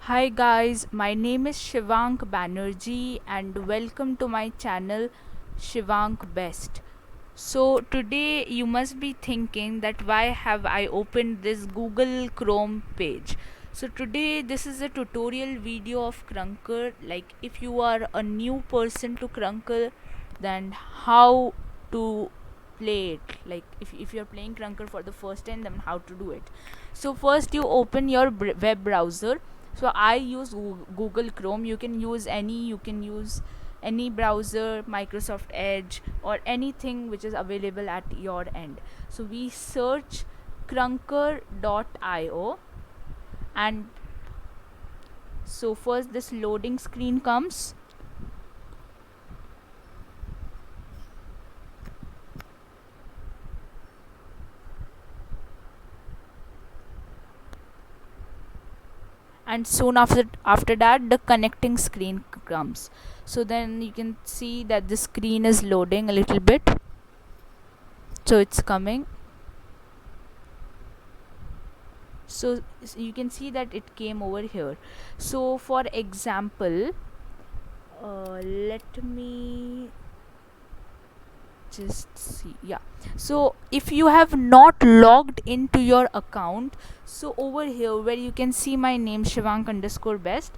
Hi guys, my name is Shivank Banerjee and welcome to my channel Shivank Best. So today you must be thinking that why have I opened this Google Chrome page. So today this is a tutorial video of Krunker. Like if you are a new person to Krunker, then how to play it. Like if you're playing Krunker for the first time, then how to do it. So first you open your web browser. So I use Google Chrome. You can use any browser, Microsoft Edge, or anything which is available at your end. So we search krunker.io, and so first this loading screen comes. And soon after that the connecting screen comes. So then you can see that the screen is loading a little bit, so it's coming. So you can see that it came over here. So for example, let me just see. Yeah, so if you have not logged into your account, so over here where you can see my name Shivank underscore best,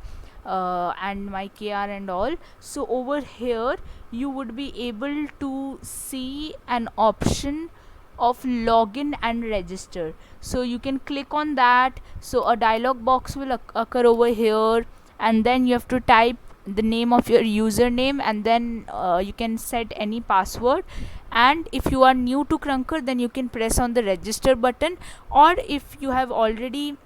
and my KR and all, so over here you would be able to see an option of login and register. So you can click on that. So a dialog box will occur over here, and then you have to type the name of your username, and then you can set any password. And if you are new to Krunker, then you can press on the register button, or if you have already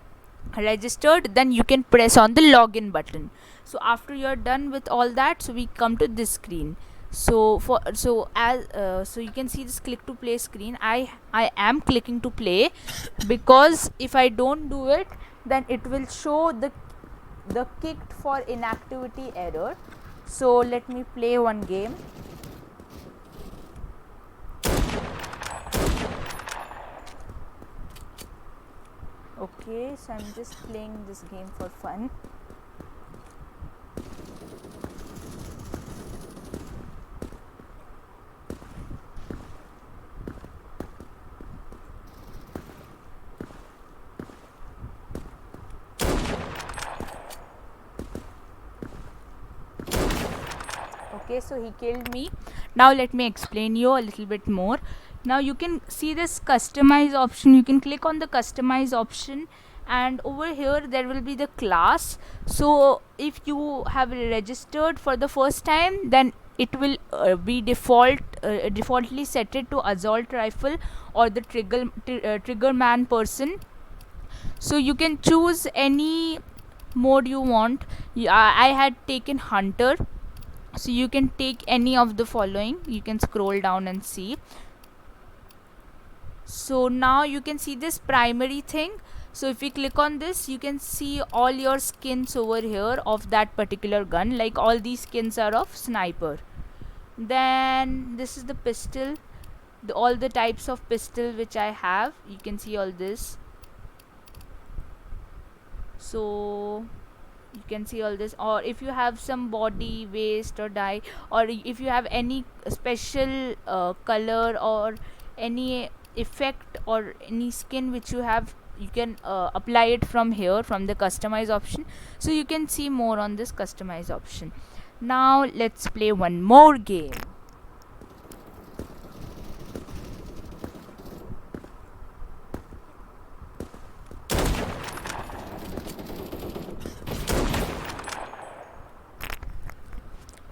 registered, then you can press on the login button. So after you're done with all that, so we come to this screen. So you can see this click to play screen. I am clicking to play, because if I don't do it, then it will show the kicked for inactivity error. So let me play one game. Okay, so I'm just playing this game for fun. Okay, so he killed me. Now let me explain you a little bit more. Now you can see this customize option. You can click on the customize option, and over here there will be the class. So if you have registered for the first time, then it will be defaultly set it to assault rifle or the trigger man person. So you can choose any mode you want. I had taken hunter, so you can take any of the following. You can scroll down and see. So now you can see this primary thing. So if you click on this, you can see all your skins over here of that particular gun. Like all these skins are of sniper. Then this is the pistol, all the types of pistol which I have. You can see all this. So you can see all this. Or if you have some body waste or dye, or if you have any special color or any effect or any skin which you have, you can apply it from here, from the customize option. So you can see more on this customize option. Now let's play one more game.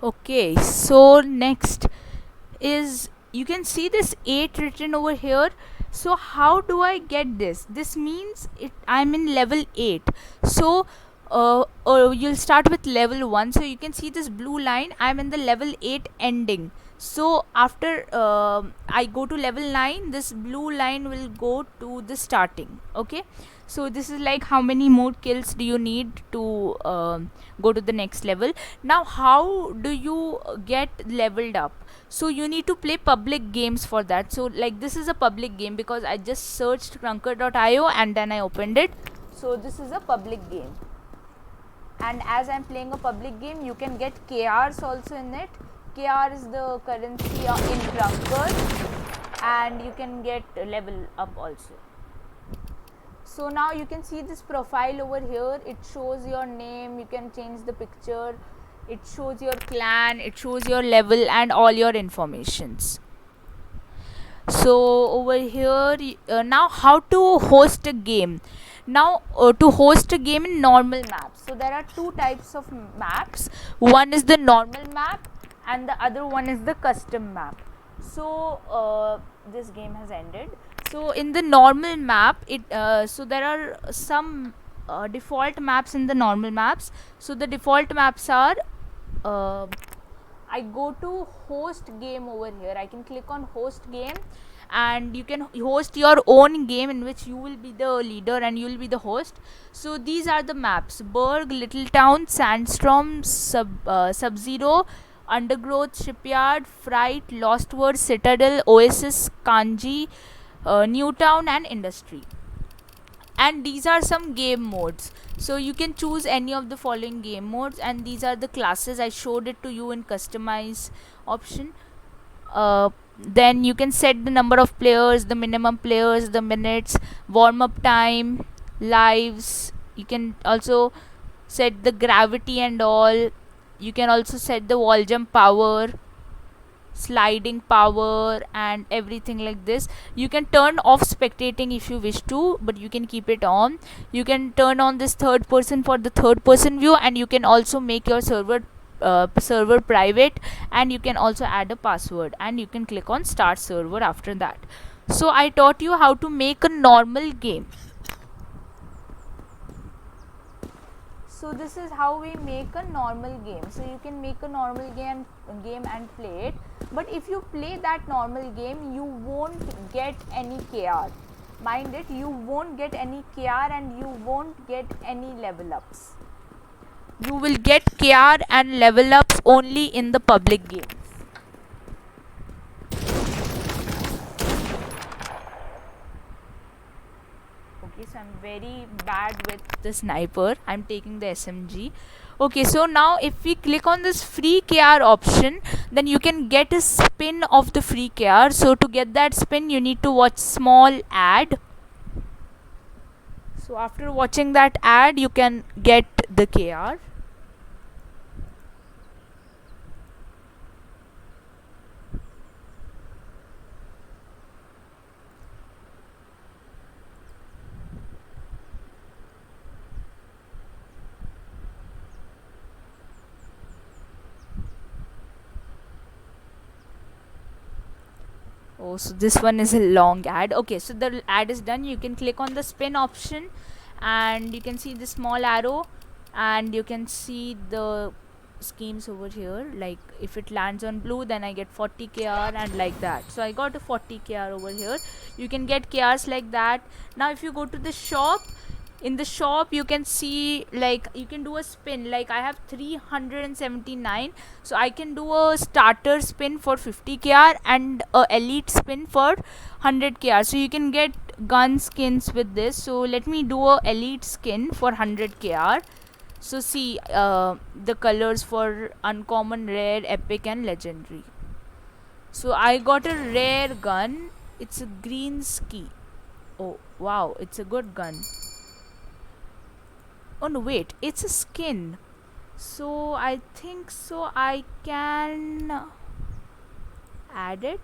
Okay, so next is, you can see this 8 written over here. So how do I get this? This means I'm in level 8. So you'll start with level 1. So you can see this blue line, I'm in the level 8 ending. So after I go to level 9, this blue line will go to the starting. Okay, so this is like how many more kills do you need to go to the next level. Now how do you get leveled up? So you need to play public games for that. So like this is a public game, because I just searched krunker.io and then I opened it. So this is a public game. and as I'm playing a public game, you can get KRs also in it. KR is the currency in Trunkers, and you can get level up also. So now you can see this profile over here. It shows your name, you can change the picture, it shows your clan, it shows your level and all your informations. So over here, now how to host a game. Now to host a game in normal maps, so there are two types of maps. One is the normal map and the other one is the custom map. So this game has ended. So in the normal map, so there are some default maps in the normal maps. So the default maps are, I go to host game over here. I can click on host game, and you can host your own game in which you will be the leader and you will be the host. So these are the maps: Berg, Little Town, Sandstorm, Sub-Zero, Undergrowth, Shipyard, Fright, Lost World, Citadel, Oasis, Kanji, Newtown and Industry. And these are some game modes, so you can choose any of the following game modes, and these are the classes. I showed it to you in customize option. Then you can set the number of players, the minimum players, the minutes, warm up time, lives. You can also set the gravity and all. You can also set the wall jump power, sliding power and everything like this. You can turn off spectating if you wish to, but you can keep it on. You can turn on this third person for the third person view, and you can also make your server private, and you can also add a password, and you can click on start server after that. So I taught you how to make a normal game. So this is how we make a normal game. So you can make a normal game and play it, but if you play that normal game, you won't get any KR. Mind it, you won't get any KR and you won't get any level ups. You will get KR and level ups only in the public games. Okay, so I'm very bad with the sniper. I'm taking the SMG. Okay, so now if we click on this free KR option, then you can get a spin of the free KR. So to get that spin, you need to watch small ad. So after watching that ad, you can get the KR. Oh, so this one is a long ad. Okay, so the ad is done. You can click on the spin option, and you can see the small arrow, and you can see the schemes over here. Like if it lands on blue, then I get 40 KR and like that. So I got a 40 KR over here. You can get KRs like that. Now if you go to the shop, in the shop you can see, like, you can do a spin. Like I have 379, so I can do a starter spin for 50 KR and a elite spin for 100 KR. So you can get gun skins with this. So let me do a elite skin for 100 KR. So see the colors for uncommon, rare, epic and legendary. So I got a rare gun. It's a green ski. Oh wow, it's a good gun. Oh no, wait, it's a skin. So I think so I can add it,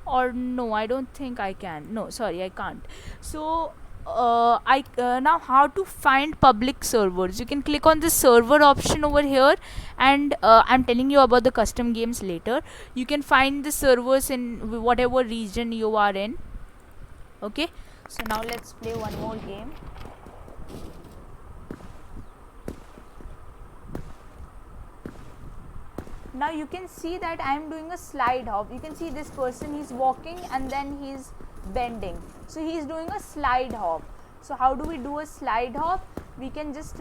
or no, I don't think I can. No, sorry, I can't. So I now how to find public servers. You can click on the server option over here, and I'm telling you about the custom games later. You can find the servers in whatever region you are in. Okay, so now let's play one more game. Now you can see that I am doing a slide hop. You can see this person, he's walking and then he's bending. So he's doing a slide hop. So how do we do a slide hop? We can just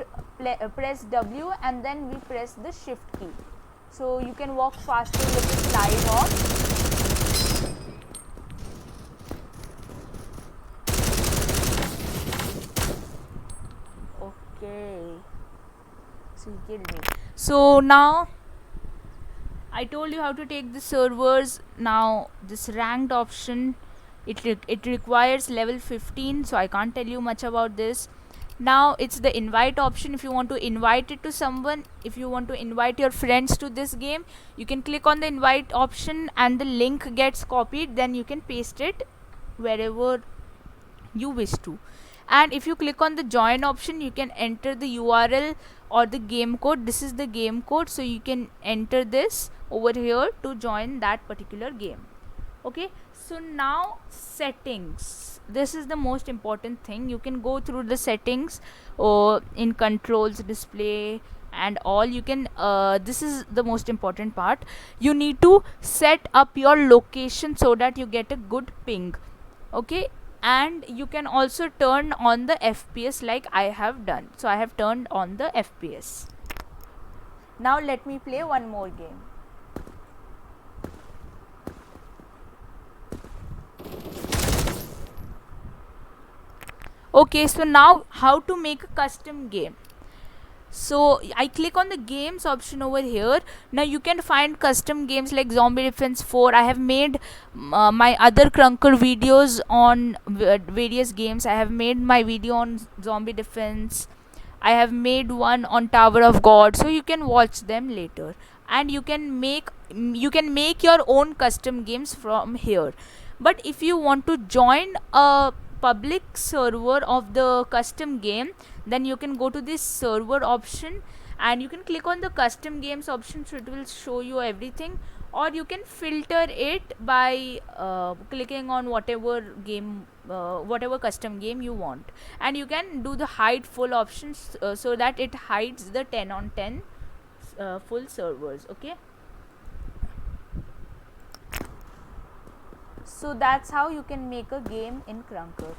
press W and then we press the shift key. So you can walk faster with the slide hop. Okay. So he killed me. So now I told you how to take the servers. Now this ranked option, it requires level 15, so I can't tell you much about this. Now it's the invite option. If you want to invite it to someone, if you want to invite your friends to this game, you can click on the invite option and the link gets copied. Then you can paste it wherever you wish to. And if you click on the join option, you can enter the URL or the game code. This is the game code, so you can enter this over here to join that particular game. Okay, so now settings, this is the most important thing. You can go through the settings or in controls, display and all. You can this is the most important part. You need to set up your location so that you get a good ping. Okay, and you can also turn on the FPS like I have done. So I have turned on the FPS. Now let me play one more game. Okay, so now how to make a custom game. So I click on the games option over here. Now you can find custom games like Zombie Defense 4. I have made my other Krunker videos on various games. I have made my video on Zombie Defense. I have made one on Tower of God, so you can watch them later. And you can make your own custom games from here. But if you want to join a public server of the custom game, then you can go to this server option and you can click on the custom games option, so it will show you everything. Or you can filter it by clicking on whatever game whatever custom game you want, and you can do the hide full options so that it hides the 10 on 10 full servers. Okay, so that's how you can make a game in Krunker.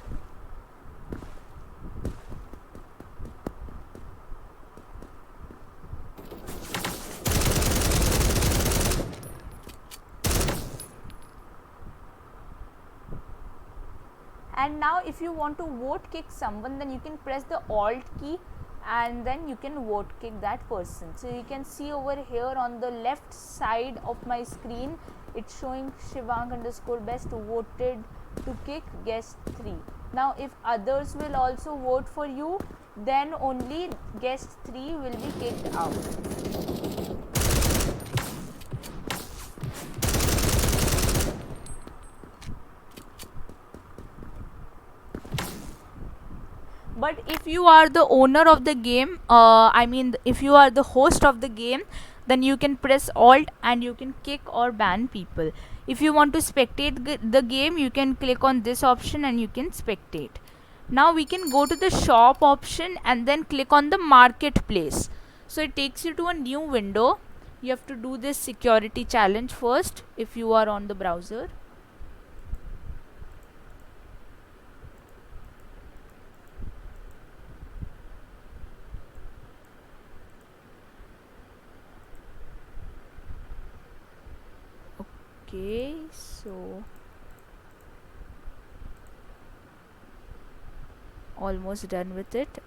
And now if you want to vote kick someone, then you can press the alt key and then you can vote kick that person. So you can see over here on the left side of my screen, it's showing Shivang_best voted to kick guest 3. Now if others will also vote for you, then only guest 3 will be kicked out. But if you are the owner of the game, if you are the host of the game, then you can press alt and you can kick or ban people. If you want to spectate the game, you can click on this option and you can spectate. Now we can go to the shop option and then click on the marketplace. So it takes you to a new window. You have to do this security challenge first if you are on the browser. Okay, so almost done with it.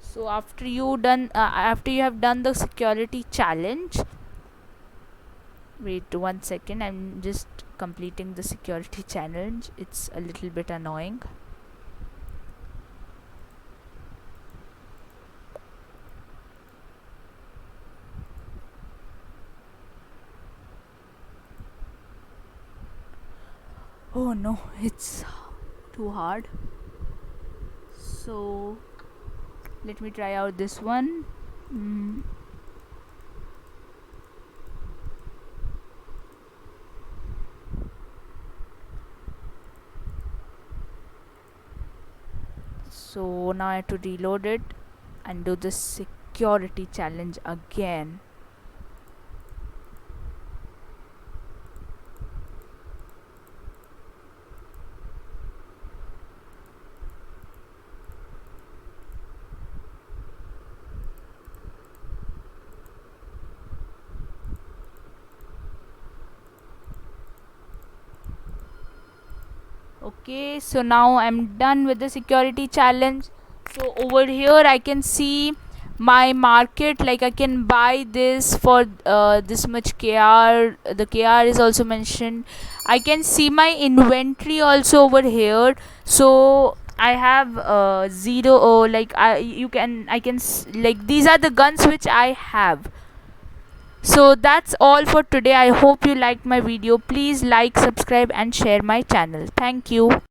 So after you have done the security challenge, wait 1 second, I'm just completing the security challenge. It's a little bit annoying. Oh no, it's too hard. So let me try out this one. So now I have to reload it and do the security challenge again. Okay, so now I'm done with the security challenge. So over here I can see my market, like I can buy this for this much KR. The KR is also mentioned. I can see my inventory also over here. So I have zero, like I can like these are the guns which I have. So that's all for today. I hope you liked my video. Please like, subscribe and share my channel. Thank you.